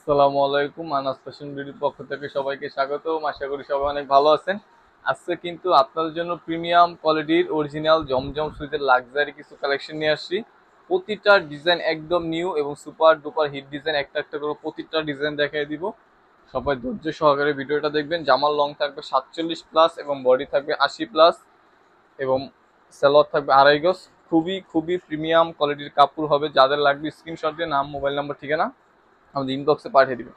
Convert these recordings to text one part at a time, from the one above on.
আসসালামু আলাইকুম। আনাস ফ্যাশন বিডির পক্ষ থেকে সবাইকে স্বাগতম। আশা করি সবাই অনেক ভালো আছেন। আজকে কিন্তু আপনাদের জন্য প্রিমিয়াম কোয়ালিটির অরিজিনাল জমজম সুইটের লাক্সারি কিছু কালেকশন নিয়ে আসছি। প্রতিটা ডিজাইন একদম নিউ এবং সুপার ডুপার হিট ডিজাইন, একটা একটা করে প্রতিটা ডিজাইন দেখাই দিব। সবাই ধৈর্য সহকারে ভিডিওটা দেখবেন। জামার লং থাকবে 47 প্লাস এবং বডি থাকবে 80 প্লাস এবং সালোয়ার থাকবে আড়াই গজ। খুবই খুবই প্রিমিয়াম কোয়ালিটির কাপড় হবে। যাদের লাগবে স্ক্রিনশট দিয়ে নাম, মোবাইল নাম্বার, ঠিকানা আমাদের ইনবক্সে পাঠিয়ে দিবেন।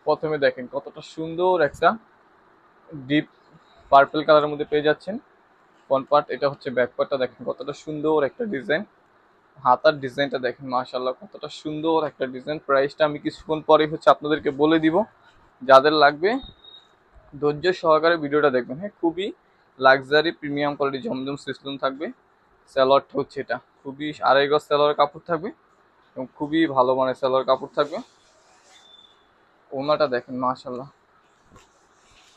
প্রথমে দেখেন কতটা সুন্দর একটা ডিপ পার্পল কালারের মধ্যে পেয়ে যাচ্ছেন ফ্রন্ট পার্ট। এটা হচ্ছে ব্যাক পার্টটা, দেখেন কতটা সুন্দর একটা ডিজাইন। হাতার ডিজাইনটা দেখেন মাশাআল্লাহ কতটা সুন্দর একটা ডিজাইন। প্রাইসটা আমি কিছুক্ষণ পরেই হচ্ছে আপনাদেরকে বলে দিব। যাদের লাগবে ধৈর্য সহকারে ভিডিওটা দেখবেন। হ্যাঁ, খুবই লাক্সারি প্রিমিয়াম কোয়ালিটি জমজম সিস্টেম থাকবে। স্যালোয়ারটা হচ্ছে এটা, খুবই আড়াই গজ স্যালোয়ার কাপড় থাকবে এবং খুবই ভালো মানের স্যালোয়ার কাপড় থাকবে। ওনাটা দেখেন মাশাআল্লাহ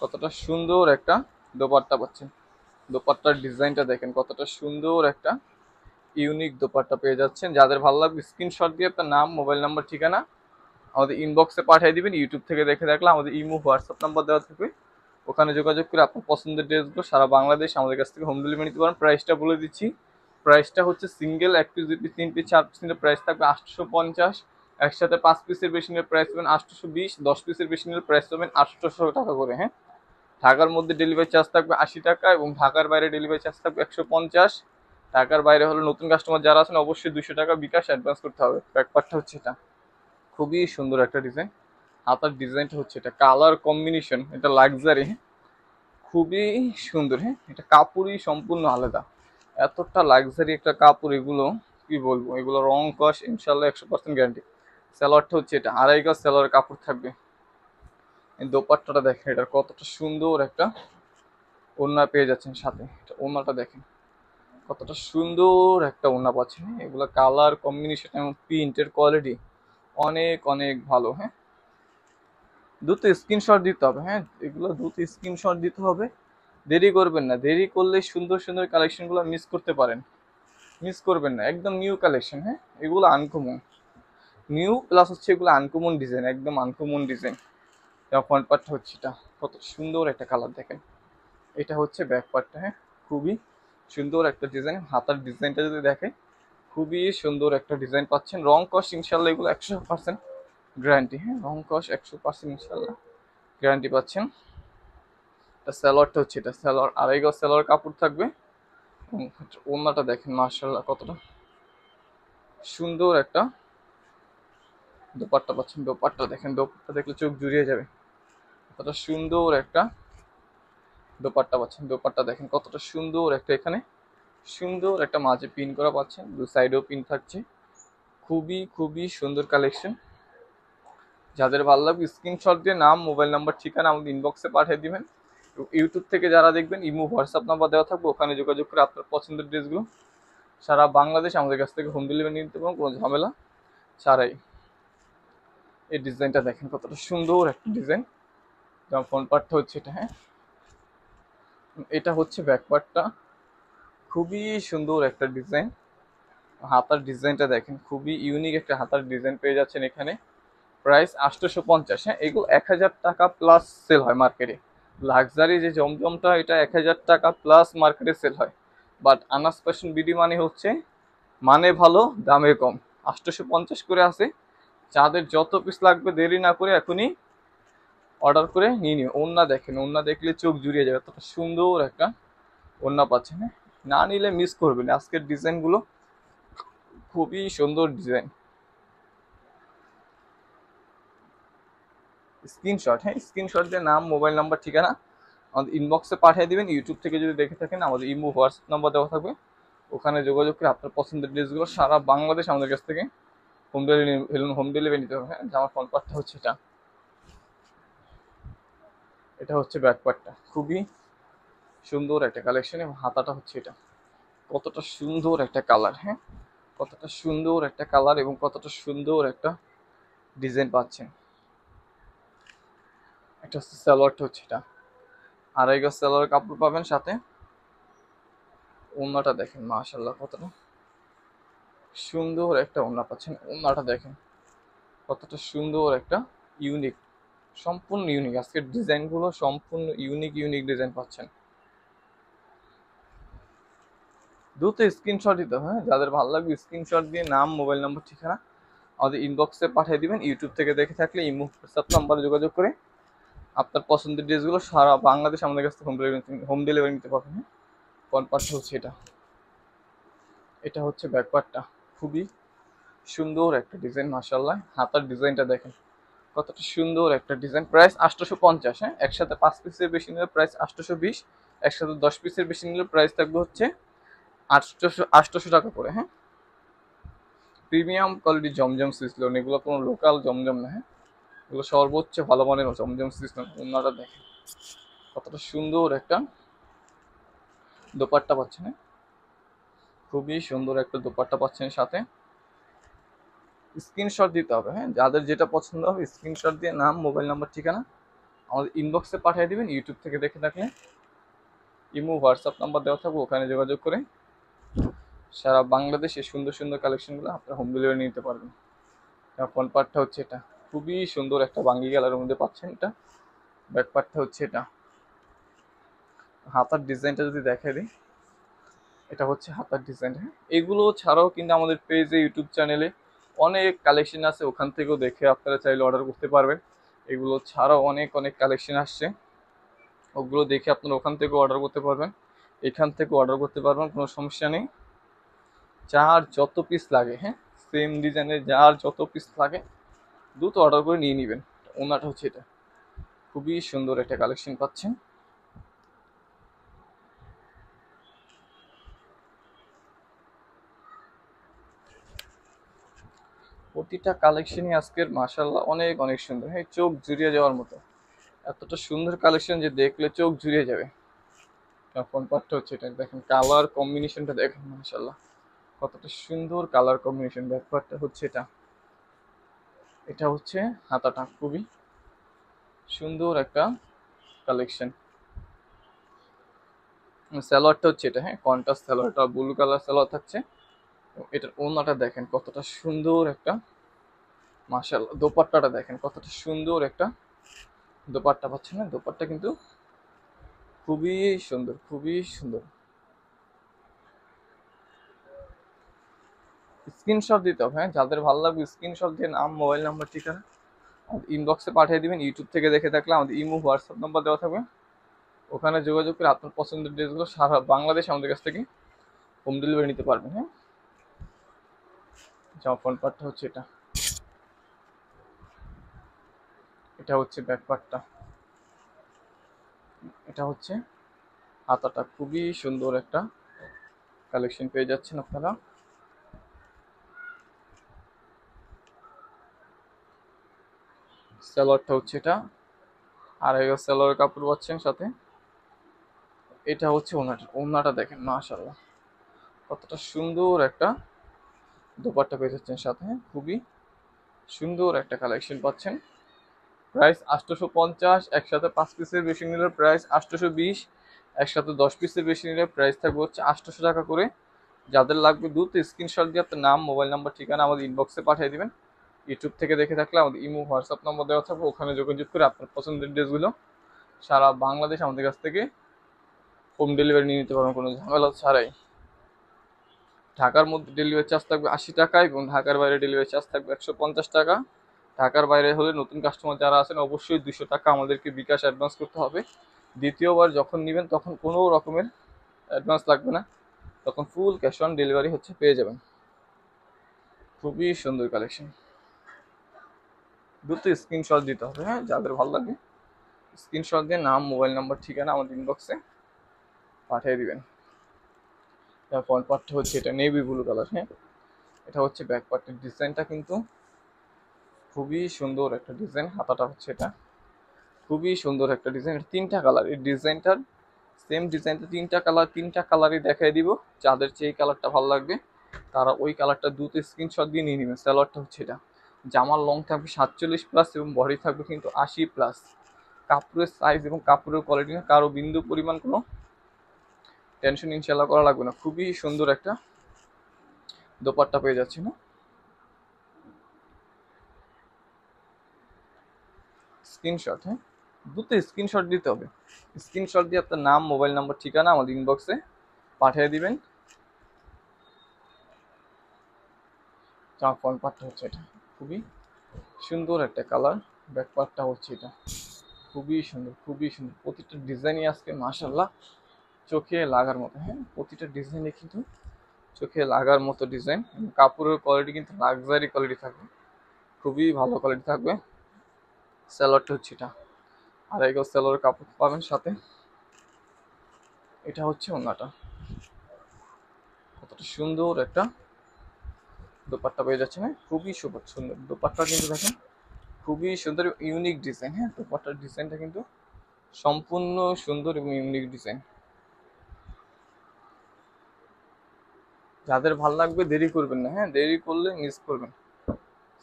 কতটা সুন্দর একটা দোপাট্টা পাচ্ছেন। দোপাট্টার ডিজাইনটা দেখেন কতটা সুন্দর একটা ইউনিক দোপাট্টা পেয়ে যাচ্ছেন। যাদের ভালো লাগবে স্ক্রিনশট দিয়ে আপনার নাম, মোবাইল নাম্বার, ঠিকানা আমাদের ইনবক্সে পাঠিয়ে দিবেন। ইউটিউব থেকে দেখে রাখলে আমাদের ইমো, হোয়াটসঅ্যাপ নাম্বার দেওয়া থাকবে, ওখানে যোগাযোগ করে আপনার পছন্দের ড্রেসগুলো সারা বাংলাদেশ আমাদের কাছ থেকে হোম ডেলিভারি নিতে পারেন। প্রাইসটা বলে দিচ্ছি। প্রাইসটা হচ্ছে single 1 piece, 2 piece, 3 piece, 4 piece নিলে প্রাইস থাকবে 850। একসাথে 5 পিসের বেশি নিলে প্রাইস পাবেন 820। 10 পিসের বেশি নিলে প্রাইস পাবেন 800 টাকা করে। হ্যাঁ, ঢাকার মধ্যে ডেলিভারি চার্জ থাকবে 80 টাকা এবং ঢাকার বাইরে ডেলিভারি চার্জ থাকবে 150। ঢাকার বাইরে হলে নতুন কাস্টমার যারা আছেন অবশ্যই 200 টাকা বিকাশ অ্যাডভান্স করতে হবে। ব্যাকপার্টটা হচ্ছে এটা, খুবই সুন্দর একটা ডিজাইন। হাতার ডিজাইনটা হচ্ছে এটা, কালার কম্বিনেশন এটা লাক্সারি, খুবই সুন্দর। হ্যাঁ, এটা কাপড়ই সম্পূর্ণ আলাদা, এতটা লাক্সারি একটা কাপড়। এগুলো কি বলবো, এগুলো রং কস ইনশাল্লাহ 100% গ্যারান্টি। স্যালোয়ারটা হচ্ছে এটা, আড়াই গজ স্যালোয়ার কাপড় থাকবে। এই দোপাট্টাটা দেখেন, এটা কতটা সুন্দর একটা ওড়না পেয়ে যাচ্ছেন সাথে। ওড়নাটা দেখেন কতটা সুন্দর একটা ওড়না পাচ্ছেন। এগুলো কালার কম্বিনেশন এবং প্রিন্টের কোয়ালিটি অনেক অনেক ভালো। হ্যাঁ, দ্রুত স্ক্রিনশট দিতে হবে। হ্যাঁ, এগুলো দ্রুত স্ক্রিনশট দিতে হবে, দেরি করবেন না। দেরি করলে সুন্দর সুন্দর কালেকশনগুলো মিস করতে পারেন। মিস করবেন না, একদম নিউ কালেকশন। হ্যাঁ, এগুলো আনকমন নিউ প্লাস হচ্ছে এগুলো আনকমন ডিজাইন, একদম আনকমন ডিজাইন। ফ্রন্ট পার্টটা হচ্ছে এটা, কত সুন্দর একটা কালার দেখেন। এটা হচ্ছে ব্যাক পার্টটা। হ্যাঁ, খুবই সুন্দর একটা ডিজাইন। হাতার ডিজাইনটা যদি দেখে, খুবই সুন্দর একটা ডিজাইন পাচ্ছেন। রং কস ইনশাল্লাহ এগুলো 100% গ্যারান্টি। হ্যাঁ, রং কস 100% ইনশাল্লাহ গ্যারান্টি পাচ্ছেন। স্যালোয়ারটা হচ্ছে এটা, স্যালোয়ার আড়াই গজ স্যালোয়ার কাপড় থাকবে। ওড়নাটা দেখেন মাশাল্লাহ কতটা সুন্দর একটা দোপাট্টা পাচ্ছেন। দোপাট্টা দেখেন, দোপাট্টা দেখলে চোখ জুড়িয়ে যাবে। কতটা সুন্দর একটা দোপাট্টা পাচ্ছেন। দোপাট্টা দেখেন কতটা সুন্দর একটা, এখানে সুন্দর একটা মাঝে পিন করা পাচ্ছেন, দু সাইডেও পিন থাকছে। খুবই খুবই সুন্দর কালেকশন। যাদের ভালো লাগবে স্ক্রিনশট দিয়ে নাম, মোবাইল নাম্বার, ঠিকানা আমাদের ইনবক্সে পাঠিয়ে দিবেন। ইউটিউব থেকে যারা দেখবেন ইমো, হোয়াটসঅ্যাপ নাম্বার দেওয়া থাকবে, ওখানে যোগাযোগ করে আপনার পছন্দের ড্রেসগুলো সারা বাংলাদেশ আমাদের কাছ থেকে হোম ডেলিভারি নিতে পারবেন কোনো ঝামেলা ছাড়াই। এই ডিজাইনটা দেখেন কতটা সুন্দর একটা ডিজাইন। যেমন ফ্রন্ট পার্টটা হচ্ছে এটা। হ্যাঁ, এটা হচ্ছে ব্যাক পার্টটা, খুবই সুন্দর একটা ডিজাইন। হাতার ডিজাইনটা দেখেন, খুবই ইউনিক একটা হাতার ডিজাইন পেয়ে যাচ্ছেন এখানে। প্রাইস 850। হ্যাঁ, এগুলো 1000 টাকা প্লাস সেল হয় মার্কেটে। লাক্সারি যে জমজমটা, এটা 1000 টাকা প্লাস মার্কেটে সেল হয়। বাট আনাস ফ্যাশন বিডি মানে হচ্ছে মানে ভালো, দামে কম। 850 করে আছে। যাদের যত পিস লাগবে দেরি না করে এখনই অর্ডার করে নিয়ে নিও। ওড়না দেখেন, ওড়না দেখলে চোখ জুড়িয়ে যাবে, এতটা সুন্দর একটা ওড়না পাচ্ছেন। হ্যাঁ, না নিলে মিস করবেন। আজকের ডিজাইনগুলো খুবই সুন্দর ডিজাইন। স্ক্রিনশট, হ্যাঁ, স্ক্রিনশট দিয়ে নাম, মোবাইল নাম্বার, ঠিকানা আমাদের ইনবক্সে পাঠিয়ে দিবেন। ইউটিউব থেকে যদি দেখে থাকেন আমাদের ইমো, হোয়াটসঅ্যাপ নাম্বার দেওয়া থাকবে, ওখানে যোগাযোগ করে আপনার পছন্দের ড্রেসগুলো সারা বাংলাদেশ আমাদের কাছ থেকে হোম ডেলিভারি নিতে হবে। হ্যাঁ, জামার ফ্রন্ট পার্টটা হচ্ছে এটা, এটা হচ্ছে ব্যাক পার্টটা। খুবই সুন্দর একটা কালেকশন এবং হাতাটা হচ্ছে এটা, কতটা সুন্দর একটা কালার। হ্যাঁ, কতটা সুন্দর একটা কালার এবং কতটা সুন্দর একটা ডিজাইন পাচ্ছেন। এটা হচ্ছে সালোয়ারটা হচ্ছে এটা, আড়াই গজ সালোয়ার কাপড় পাবেন সাথে। ওড়নাটা দেখেন মাশাল্লাহ কতটা সুন্দর একটা ওড়না পাচ্ছেন। ওড়নাটা দেখেন কতটা সুন্দর একটা ইউনিক, সম্পূর্ণ ইউনিক। আজকের ডিজাইনগুলো সম্পূর্ণ ইউনিক ইউনিক ডিজাইন পাচ্ছেন। দ্রুত স্ক্রিনশট দিতে হবে, যাদের ভালো লাগবে স্ক্রিনশট দিয়ে নাম, মোবাইল নম্বর, ঠিকানা আমাদের ইনবক্সে পাঠিয়ে দিবেন। ইউটিউব থেকে দেখে থাকলে ইমো হোয়াটসঅ্যাপ নাম্বারে যোগাযোগ করে আপনার পছন্দের ড্রেসগুলো সারা বাংলাদেশ আমাদের কাছ থেকে হোম ডেলিভারি নিতে পারবেন। ফ্রন্ট পার্টটা হচ্ছে এটা, এটা হচ্ছে ব্যাক পার্টটা। খুবই সুন্দর একটা ডিজাইন, মাশাআল্লাহ। হাতার ডিজাইনটা দেখেন কতটা সুন্দর একটা ডিজাইন। প্রাইস 850। হ্যাঁ, একসাথে 5 পিসের বেশি নিলে প্রাইস 820, একসাথে 10 পিসের বেশি নিলে প্রাইস থাকবে হচ্ছে 800 টাকা করে। হ্যাঁ, প্রিমিয়াম কোয়ালিটি জমজম সিসলোন, এগুলো কোনো লোকাল জমজম না। হ্যাঁ, এগুলো সর্বোচ্চ ভালো মানের জমজম সিসলোন। ওনারা দেখেন কতটা সুন্দর একটা দোপাট্টা পাচ্ছেন। হ্যাঁ, খুবই সুন্দর একটা দোপাট্টা পাচ্ছেন। সাথে স্ক্রিনশট দিতে হবে। হ্যাঁ, যাদের যেটা পছন্দ হবে স্ক্রিনশট দিয়ে নাম, মোবাইল নাম্বার, ঠিকানা আমাদের ইনবক্সে পাঠিয়ে দিবেন। ইউটিউব থেকে দেখে থাকলে ইমো হোয়াটসঅ্যাপ নাম্বার দেওয়া থাকবে, ওখানে যোগাযোগ করে সারা বাংলাদেশে সুন্দর সুন্দর কালেকশনগুলো আপনারা হোম ডেলিভারি নিতে পারবেন। ফ্রন্ট পার্টটা হচ্ছে এটা, খুবই সুন্দর একটা বাঙ্গি কালারের মধ্যে পাচ্ছেন এটা। ব্যাক পার্টটা হচ্ছে এটা। হাতার ডিজাইনটা যদি দেখাই দিই, এটা হচ্ছে হাতার ডিজাইন। হ্যাঁ, এগুলো ছাড়াও কিন্তু আমাদের পেজে, ইউটিউব চ্যানেলে অনেক কালেকশন আছে, ওখান থেকেও দেখে আপনারা চাইলে অর্ডার করতে পারবেন। এগুলো ছাড়াও অনেক অনেক কালেকশন আসছে, ওগুলো দেখে আপনারা ওখান থেকেও অর্ডার করতে পারবেন, এখান থেকে অর্ডার করতে পারবেন, কোনো সমস্যা নেই। যার যত পিস লাগে, হ্যাঁ, সেম ডিজাইনের যার যত পিস লাগে দ্রুত অর্ডার করে নিয়ে নেবেন। ওনাটা হচ্ছে এটা, খুবই সুন্দর একটা কালেকশন পাচ্ছেন। প্রতিটা কালেকশনই আজকের মাশাআল্লাহ অনেক অনেক সুন্দর। হ্যাঁ, চোখ জুড়িয়ে যাওয়ার মতো, এতটা সুন্দর কালেকশন যে দেখলে চোখ জুড়িয়ে যাবে। ফ্রন্ট পার্টটা হচ্ছে এটা, দেখেন কালার কম্বিনেশনটা দেখেন মাশাআল্লাহ কতটা সুন্দর কালার কম্বিনেশন। ব্যাক পার্টটা হচ্ছে এটা, এটা হচ্ছে হাতাটা, খুবই সুন্দর একটা কালেকশন। সালোয়ারটা হচ্ছে এটা। হ্যাঁ, কন্ট্রাস্ট সালোয়ারটা ব্লু কালার সালোয়ার থাকছে। এটার ওড়নাটা দেখেন কতটা সুন্দর একটা, মাশাআল্লাহ। দোপাট্টাটা দেখেন কতটা সুন্দর একটা দোপাট্টা পাচ্ছেন। না, দোপাট্টা কিন্তু খুবই সুন্দর, খুবই সুন্দর। স্ক্রিনশট দিতে হবে। হ্যাঁ, যাদের ভালো লাগবে স্ক্রিনশট দিয়ে নাম, মোবাইল নাম্বার, ঠিকানা আমাদের ইনবক্সে পাঠিয়ে দিবেন। ইউটিউব থেকে দেখে থাকলে আমাদের ইমো হোয়াটসঅ্যাপ নাম্বার দেওয়া থাকবে, ওখানে যোগাযোগ করে আপনার পছন্দের ড্রেসগুলো সারা বাংলাদেশ আমাদের কাছ থেকে হোম ডেলিভারি নিতে পারবেন। হ্যাঁ, জামা ফ্রন্ট পার্টটা হচ্ছে এটা, এটা হচ্ছে ব্যাক পার্টটা, এটা হচ্ছে হাতাটা। খুবই সুন্দর একটা কালেকশন পেয়ে যাচ্ছেন আপনারা। সালোয়ারটা হচ্ছে এটা, আড়াই গজ সালোয়ারের কাপড় পাচ্ছেন সাথে। এটা হচ্ছে ওনাটা, ওনাটা দেখেন মাশাআল্লাহ কতটা সুন্দর একটা দোপাট্টা পেয়ে যাচ্ছেন সাথে। খুবই সুন্দর একটা কালেকশন পাচ্ছেন। প্রাইস 850, একসাথে 5 পিসের বেশি নিলে প্রাইস 820, একসাথে 10 পিসের বেশি নিলে প্রাইস থাকবে হচ্ছে 800 টাকা করে। যাদের লাগবে দ্রুত স্ক্রিনশট দিয়ে আপনার নাম, মোবাইল নাম্বার, ঠিকানা আমাদের ইনবক্সে পাঠিয়ে দিবেন। ইউটিউব থেকে দেখে থাকলে আমাদের ইমো হোয়াটসঅ্যাপ নম্বর দেওয়া থাকবে, ওখানে যোগাযোগ করে আপনার পছন্দের ড্রেসগুলো সারা বাংলাদেশ আমাদের কাছ থেকে হোম ডেলিভারি নিয়ে নিতে পারবেন কোনো ঝামেলা ছাড়াই। ঢাকার মধ্যে ডেলিভারি চার্জ থাকবে 80 টাকা এবং ঢাকার বাইরে ডেলিভারি চার্জ থাকবে 150 টাকা। ঢাকার বাইরে হলে নতুন কাস্টমার যারা আছেন অবশ্যই 200 টাকা আমাদেরকে বিকাশ অ্যাডভান্স করতে হবে। দ্বিতীয়বার যখন নেবেন তখন কোনো রকমের অ্যাডভান্স লাগবে না, তখন ফুল ক্যাশ অন ডেলিভারি হচ্ছে পেয়ে যাবেন। খুবই সুন্দর কালেকশন, দ্রুত স্ক্রিনশট দিতে হবে। হ্যাঁ, যাদের ভালো লাগে স্ক্রিনশট দিয়ে নাম, মোবাইল নাম্বার, ঠিকানা আমাদের ইনবক্সে পাঠিয়ে দিবেন। ফ্রন্ট পার্টটা হচ্ছে এটা নেভি ব্লু কালার। হ্যাঁ, এটা হচ্ছে ব্যাক পার্টের ডিজাইনটা কিন্তু খুবই সুন্দর একটা ডিজাইন। হাতাটা হচ্ছে এটা, খুবই সুন্দর একটা ডিজাইন। তিনটা কালার, এই ডিজাইনটার সেম ডিজাইনটা তিনটা কালার, তিনটা কালারই দেখাই দিব। যাদের যে কালারটা ভালো লাগবে তারা ওই কালারটা দ্রুত স্ক্রিনশট দিয়ে নিয়ে নেবেন। সালোয়ারটা হচ্ছে এটা, জামার লং থাকবে 47+ এবং বডি থাকবে কিন্তু 80+। কাপড়ের সাইজ এবং কাপড়ের কোয়ালিটি না কারো বিন্দু পরিমাণ কোনো টেনশন ইনশাল্লাহ করা লাগবে না। খুবই সুন্দর একটা দোপাট্টা পেয়ে যাচ্ছে। না, স্ক্রিনশট, হ্যাঁ দ্রুত স্ক্রিনশট দিতে হবে। স্ক্রিনশট দিয়ে আপনার নাম, মোবাইল নাম্বার, ঠিকানা আমাদের ইনবক্সে পাঠিয়ে দিবেন। জামা ফ্রন্ট পার্টটা হচ্ছে এটা, খুবই সুন্দর একটা কালার। ব্যাক পার্টটা হচ্ছে এটা, খুবই সুন্দর, খুবই সুন্দর। প্রতিটা ডিজাইনই আজকে মাশাআল্লাহ চোখে লাগার মতো। হ্যাঁ প্রতিটা ডিজাইনে কিন্তু চোখে লাগার মতো ডিজাইন। কাপড়ের কোয়ালিটি কিন্তু লাক্সারি কোয়ালিটি থাকবে, খুবই ভালো কোয়ালিটি থাকবে। স্যালোয়ারটা হচ্ছে এটা, আড়াই গজ স্যালোয়ার কাপড় পাবেন সাথে। এটা হচ্ছে ওন্নাটা, কতটা সুন্দর একটা দোপাট্টা পেয়ে যাচ্ছে। হ্যাঁ খুবই সুন্দর দোপাট্টা কিন্তু দেখেন, খুবই সুন্দর ইউনিক ডিজাইন। হ্যাঁ দোপাট্টার ডিজাইনটা কিন্তু সম্পূর্ণ সুন্দর এবং ইউনিক ডিজাইন। যাদের ভালো লাগবে দেরি করবেন না, হ্যাঁ দেরি করলে মিস করবেন।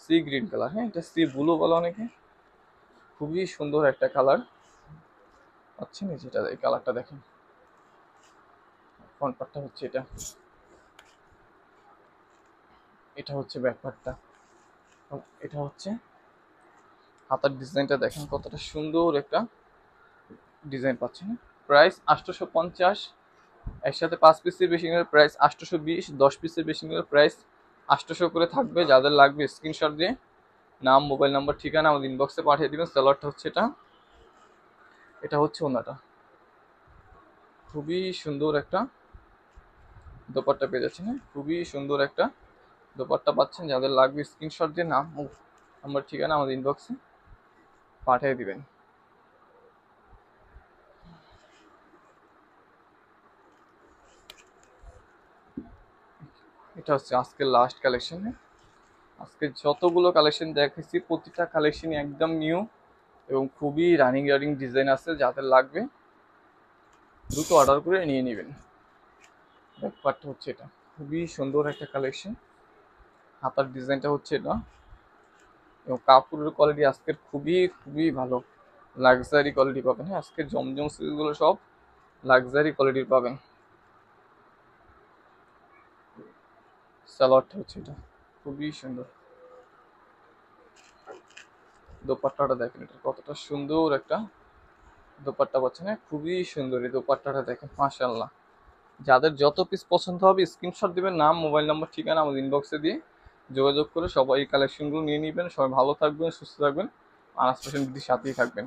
সি গ্রিন কালার, হ্যাঁ এটা সি ব্লু বলে অনেকে, খুবই সুন্দর একটা কালার পাচ্ছেন। যেটা এই কালারটা দেখেন, ফ্রন্ট পার্টটা হচ্ছে এটা, এটা হচ্ছে ব্যাক পার্টটা, এটা হচ্ছে হাতার ডিজাইনটা দেখেন কতটা সুন্দর একটা ডিজাইন পাচ্ছেন। প্রাইস 850, একসাথে 5 পিসের বেশি নিলে প্রাইস 820, 10 পিসের বেশি নিলে প্রাইস 800 করে থাকবে। যাদের লাগবে স্ক্রিনশট দিয়ে নাম, মোবাইল নাম্বার, ঠিকানা আমাদের ইনবক্সে পাঠিয়ে দিবেন। সালোয়ারটা হচ্ছে এটা, এটা হচ্ছে ওনাটা, খুবই সুন্দর একটা দোপাট্টা পেয়ে যাচ্ছেন। খুবই সুন্দর একটা দোপাট্টা পাচ্ছেন। যাদের লাগবে স্ক্রিনশট দিয়ে নাম, নাম্বার, ঠিকানা আমাদের ইনবক্সে পাঠিয়ে দিবেন। এটা হচ্ছে আজকের লাস্ট কালেকশন। আজকে যতগুলো কালেকশন দেখেছি প্রতিটা কালেকশনই একদম নিউ এবং খুবই রানিং ডিজাইন আছে। যাদের লাগবে দ্রুত অর্ডার করে নিয়ে নেবেন। ব্যাপারটা হচ্ছে এটা, খুবই সুন্দর একটা কালেকশন। হাতার ডিজাইনটা হচ্ছে এটা এবং কাপড়ের কোয়ালিটি আজকের খুবই খুবই ভালো, লাক্সারি কোয়ালিটি পাবেন। হ্যাঁ আজকের জমজম সিরিজগুলো সব লাক্সারি কোয়ালিটির পাবেন। সালোয়ারটা হচ্ছে এটা, খুবই সুন্দর। দোপাট্টাটা দেখেন, এটা কতটা সুন্দর একটা দোপাট্টা পাচ্ছেন। হ্যাঁ খুবই সুন্দর এই দোপাট্টাটা দেখেন মাশাআল্লাহ। যাদের যত পিস পছন্দ হবে স্ক্রিনশট দিবেন, নাম, মোবাইল নাম্বার, ঠিকানা আমাদের ইনবক্সে দিয়ে যোগাযোগ করে সবাই এই কালেকশনগুলো নিয়ে নেবেন। সবাই ভালো থাকবেন, সুস্থ থাকবেন, আর আশপাশের সাথেই থাকবেন।